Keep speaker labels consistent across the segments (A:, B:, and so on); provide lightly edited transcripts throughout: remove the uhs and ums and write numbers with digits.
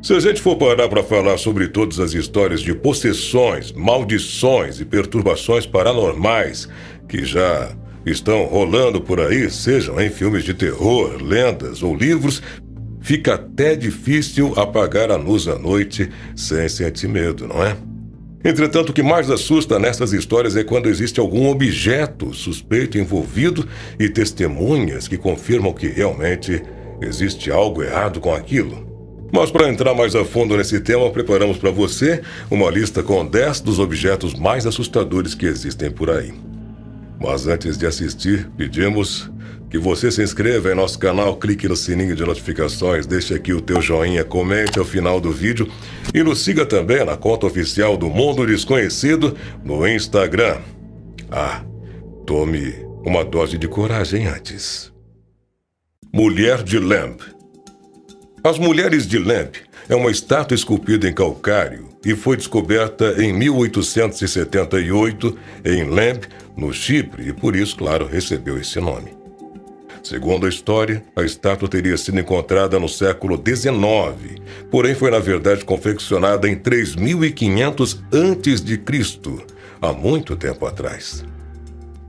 A: Se a gente for parar para falar sobre todas as histórias de possessões, maldições e perturbações paranormais que já estão rolando por aí, sejam em filmes de terror, lendas ou livros, fica até difícil apagar a luz à noite sem sentir medo, não é? Entretanto, o que mais assusta nessas histórias é quando existe algum objeto suspeito envolvido e testemunhas que confirmam que realmente existe algo errado com aquilo. Mas para entrar mais a fundo nesse tema, preparamos para você uma lista com 10 dos objetos mais assustadores que existem por aí. Mas antes de assistir, pedimos que você se inscreva em nosso canal, clique no sininho de notificações, deixe aqui o teu joinha, comente ao final do vídeo e nos siga também na conta oficial do Mundo Desconhecido no Instagram. Tome uma dose de coragem antes. Mulher de Lamb. As Mulheres de Lamb é uma estátua esculpida em calcário e foi descoberta em 1878 em Lamb, no Chipre, e por isso, claro, recebeu esse nome. Segundo a história, a estátua teria sido encontrada no século XIX, porém foi na verdade confeccionada em 3500 a.C., há muito tempo atrás.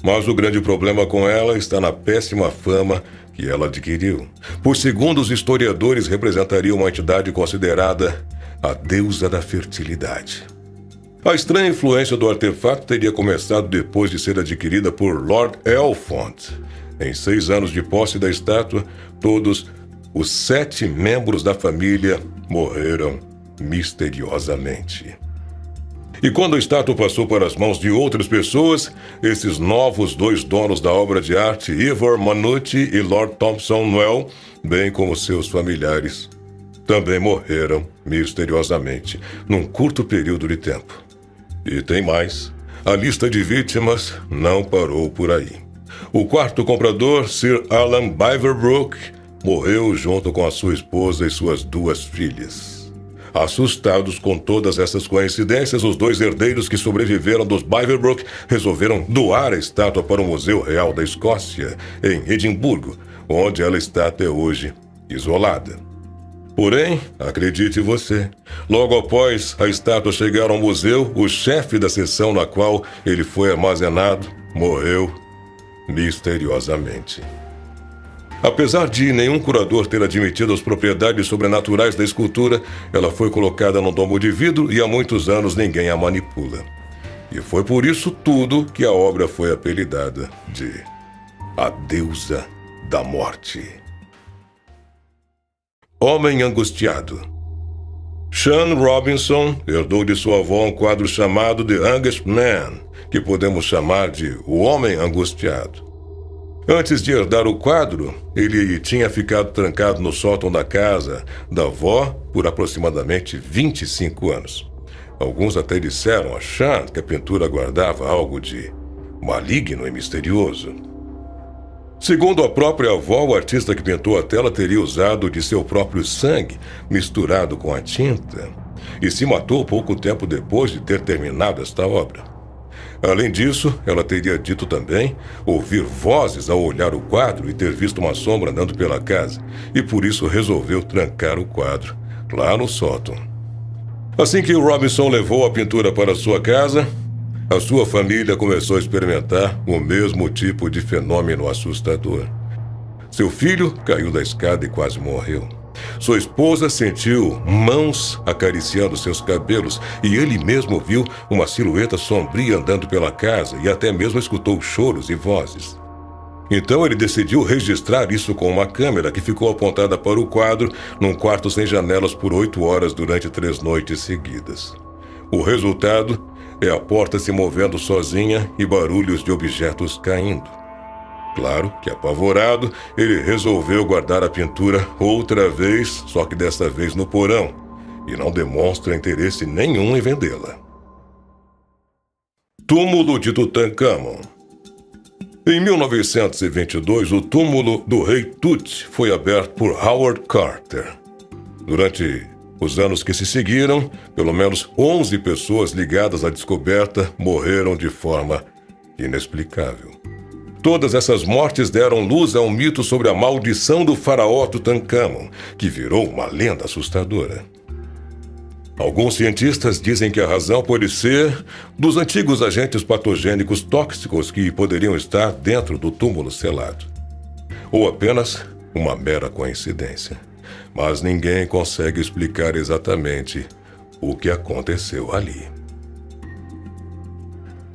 A: Mas o grande problema com ela está na péssima fama que ela adquiriu, pois segundo os historiadores representaria uma entidade considerada a deusa da fertilidade. A estranha influência do artefato teria começado depois de ser adquirida por Lord Elfont. Em 6 anos de posse da estátua, todos os 7 membros da família morreram misteriosamente. E quando a estátua passou para as mãos de outras pessoas, esses novos 2 donos da obra de arte, Ivor Manucci e Lord Thompson Nwell, bem como seus familiares, também morreram misteriosamente, num curto período de tempo. E tem mais, a lista de vítimas não parou por aí. O quarto comprador, Sir Alan Beaverbrook, morreu junto com a sua esposa e suas 2 filhas. Assustados com todas essas coincidências, os 2 herdeiros que sobreviveram dos Beaverbrook resolveram doar a estátua para o Museu Real da Escócia, em Edimburgo, onde ela está até hoje, isolada. Porém, acredite você, logo após a estátua chegar ao museu, o chefe da seção na qual ele foi armazenado morreu misteriosamente. Apesar de nenhum curador ter admitido as propriedades sobrenaturais da escultura, ela foi colocada num domo de vidro e há muitos anos ninguém a manipula. E foi por isso tudo que a obra foi apelidada de A Deusa da Morte. Homem Angustiado. Sean Robinson herdou de sua avó um quadro chamado The Anguished Man, que podemos chamar de O Homem Angustiado. Antes de herdar o quadro, ele tinha ficado trancado no sótão da casa da avó por aproximadamente 25 anos. Alguns até disseram a Sean que a pintura guardava algo de maligno e misterioso. Segundo a própria avó, o artista que pintou a tela teria usado de seu próprio sangue misturado com a tinta e se matou pouco tempo depois de ter terminado esta obra. Além disso, ela teria dito também ouvir vozes ao olhar o quadro e ter visto uma sombra andando pela casa, e por isso resolveu trancar o quadro lá no sótão. Assim que o Robinson levou a pintura para sua casa, a sua família começou a experimentar o mesmo tipo de fenômeno assustador. Seu filho caiu da escada e quase morreu. Sua esposa sentiu mãos acariciando seus cabelos e ele mesmo viu uma silhueta sombria andando pela casa e até mesmo escutou choros e vozes. Então ele decidiu registrar isso com uma câmera que ficou apontada para o quadro num quarto sem janelas por 8 horas durante 3 noites seguidas. O resultado é a porta se movendo sozinha e barulhos de objetos caindo. Claro que, apavorado, ele resolveu guardar a pintura outra vez, só que desta vez no porão, e não demonstra interesse nenhum em vendê-la. Túmulo de Tutankhamon. Em 1922, o túmulo do rei Tut foi aberto por Howard Carter. Durante Os anos que se seguiram, pelo menos 11 pessoas ligadas à descoberta morreram de forma inexplicável. Todas essas mortes deram luz a um mito sobre a maldição do faraó Tutancâmon, que virou uma lenda assustadora. Alguns cientistas dizem que a razão pode ser dos antigos agentes patogênicos tóxicos que poderiam estar dentro do túmulo selado. Ou apenas uma mera coincidência. Mas ninguém consegue explicar exatamente o que aconteceu ali.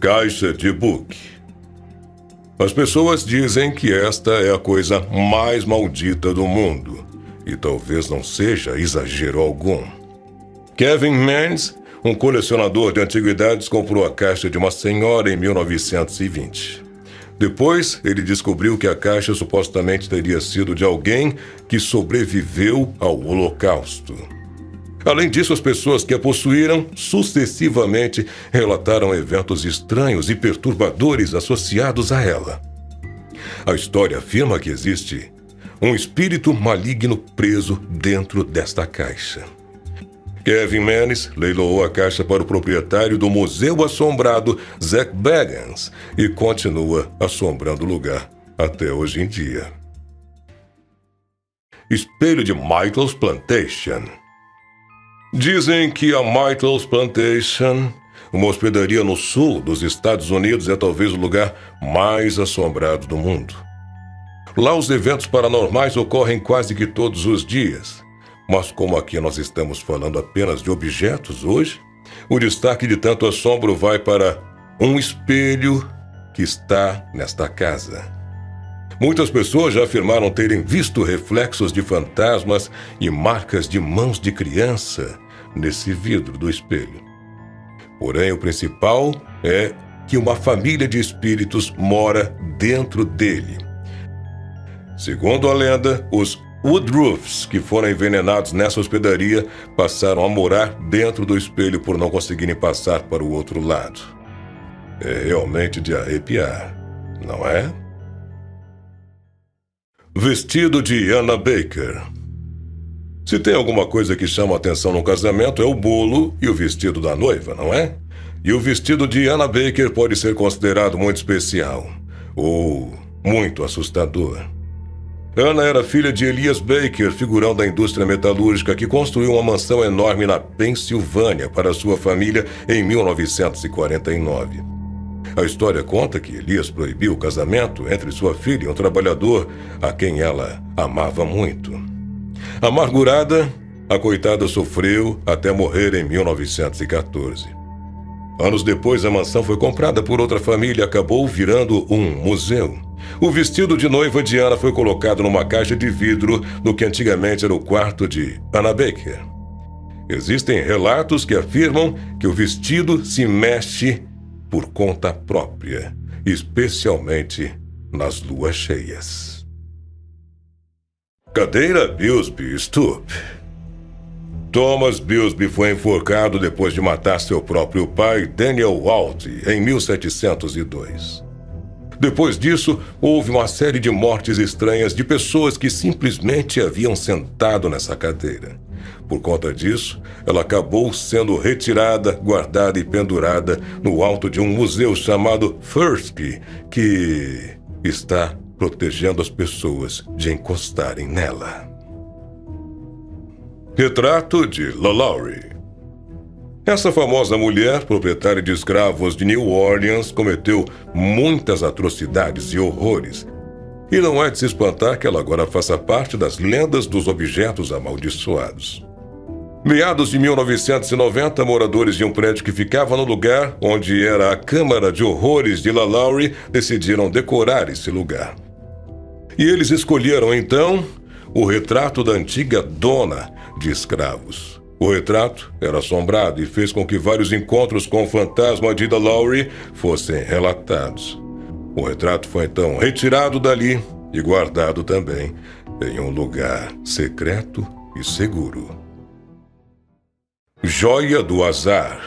A: Caixa de Book. As pessoas dizem que esta é a coisa mais maldita do mundo, e talvez não seja exagero algum. Kevin Manns, um colecionador de antiguidades, comprou a caixa de uma senhora em 1920. Depois, ele descobriu que a caixa supostamente teria sido de alguém que sobreviveu ao Holocausto. Além disso, as pessoas que a possuíram sucessivamente relataram eventos estranhos e perturbadores associados a ela. A história afirma que existe um espírito maligno preso dentro desta caixa. Kevin Manns leiloou a caixa para o proprietário do Museu Assombrado, Zach Bagans, e continua assombrando o lugar até hoje em dia. Espelho de Michael's Plantation. Dizem que a Michael's Plantation, uma hospedaria no sul dos Estados Unidos, é talvez o lugar mais assombrado do mundo. Lá os eventos paranormais ocorrem quase que todos os dias. Mas como aqui nós estamos falando apenas de objetos hoje, o destaque de tanto assombro vai para um espelho que está nesta casa. Muitas pessoas já afirmaram terem visto reflexos de fantasmas e marcas de mãos de criança nesse vidro do espelho. Porém, o principal é que uma família de espíritos mora dentro dele. Segundo a lenda, os Woodruffs, que foram envenenados nessa hospedaria, passaram a morar dentro do espelho por não conseguirem passar para o outro lado. É realmente de arrepiar, não é? Vestido de Anna Baker. Se tem alguma coisa que chama a atenção no casamento, é o bolo e o vestido da noiva, não é? E o vestido de Anna Baker pode ser considerado muito especial, ou muito assustador. Anna era filha de Elias Baker, figurão da indústria metalúrgica, que construiu uma mansão enorme na Pensilvânia para sua família em 1949. A história conta que Elias proibiu o casamento entre sua filha e um trabalhador a quem ela amava muito. Amargurada, a coitada sofreu até morrer em 1914. Anos depois, a mansão foi comprada por outra família e acabou virando um museu. O vestido de noiva de Anna foi colocado numa caixa de vidro no que antigamente era o quarto de Anna Baker. Existem relatos que afirmam que o vestido se mexe por conta própria, especialmente nas luas cheias. Cadeira Bilsby Stoop. Thomas Bilsby foi enforcado depois de matar seu próprio pai, Daniel Walt, em 1702. Depois disso, houve uma série de mortes estranhas de pessoas que simplesmente haviam sentado nessa cadeira. Por conta disso, ela acabou sendo retirada, guardada e pendurada no alto de um museu chamado Thursky, que está protegendo as pessoas de encostarem nela. Retrato de LaLaurie. Essa famosa mulher, proprietária de escravos de New Orleans, cometeu muitas atrocidades e horrores. E não é de se espantar que ela agora faça parte das lendas dos objetos amaldiçoados. Meados de 1990, moradores de um prédio que ficava no lugar onde era a Câmara de Horrores de LaLaurie decidiram decorar esse lugar. E eles escolheram, então, o retrato da antiga dona de escravos. O retrato era assombrado e fez com que vários encontros com o fantasma de LaLaurie fossem relatados. O retrato foi então retirado dali e guardado também em um lugar secreto e seguro. Joia do Azar.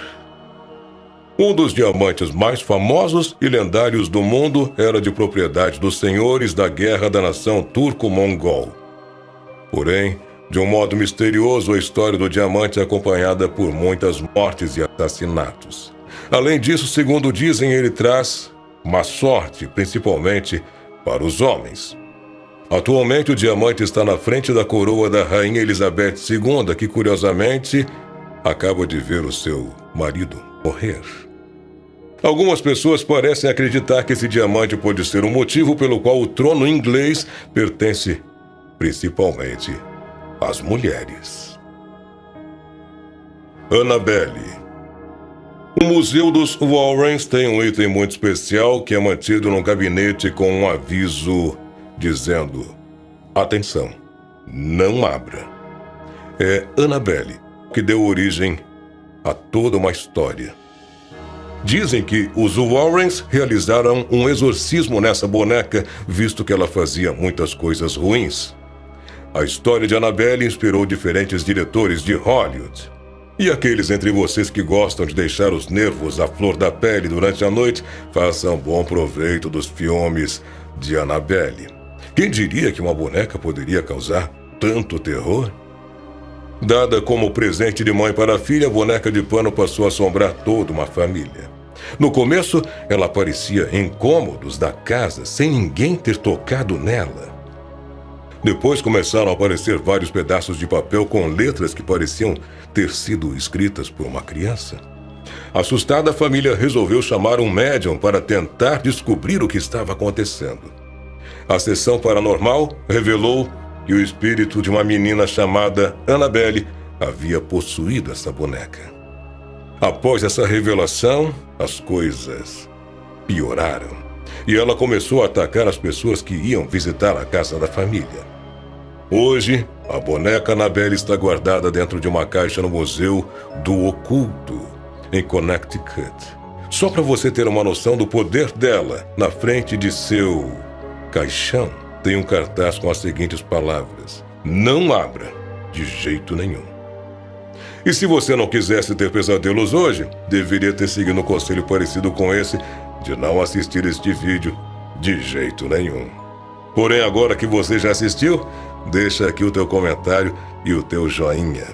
A: Um dos diamantes mais famosos e lendários do mundo era de propriedade dos senhores da Guerra da Nação Turco-Mongol. Porém, De um modo misterioso, a história do diamante é acompanhada por muitas mortes e assassinatos. Além disso, segundo dizem, ele traz má sorte, principalmente para os homens. Atualmente, o diamante está na frente da coroa da Rainha Elizabeth II, que, curiosamente, acaba de ver o seu marido morrer. Algumas pessoas parecem acreditar que esse diamante pode ser o motivo pelo qual o trono inglês pertence principalmente às mulheres. Annabelle. O Museu dos Warrens tem um item muito especial que é mantido num gabinete com um aviso dizendo: atenção, não abra. É Annabelle que deu origem a toda uma história. Dizem que os Warrens realizaram um exorcismo nessa boneca, visto que ela fazia muitas coisas ruins. A história de Annabelle inspirou diferentes diretores de Hollywood. E aqueles entre vocês que gostam de deixar os nervos à flor da pele durante a noite, façam bom proveito dos filmes de Annabelle. Quem diria que uma boneca poderia causar tanto terror? Dada como presente de mãe para a filha, a boneca de pano passou a assombrar toda uma família. No começo, ela aparecia em cômodos da casa sem ninguém ter tocado nela. Depois começaram a aparecer vários pedaços de papel com letras que pareciam ter sido escritas por uma criança. Assustada, a família resolveu chamar um médium para tentar descobrir o que estava acontecendo. A sessão paranormal revelou que o espírito de uma menina chamada Annabelle havia possuído essa boneca. Após essa revelação, as coisas pioraram e ela começou a atacar as pessoas que iam visitar a casa da família. Hoje, a boneca Annabelle está guardada dentro de uma caixa no Museu do Oculto, em Connecticut. Só para você ter uma noção do poder dela, na frente de seu caixão tem um cartaz com as seguintes palavras: não abra de jeito nenhum. E se você não quisesse ter pesadelos hoje, deveria ter seguido um conselho parecido com esse de não assistir este vídeo de jeito nenhum. Porém, agora que você já assistiu, deixa aqui o teu comentário e o teu joinha.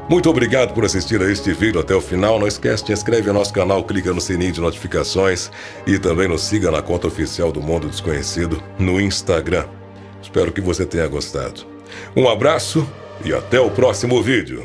A: Muito obrigado por assistir a este vídeo até o final. Não esquece, te inscreve no nosso canal, clica no sininho de notificações e também nos siga na conta oficial do Mundo Desconhecido no Instagram. Espero que você tenha gostado. Um abraço e até o próximo vídeo.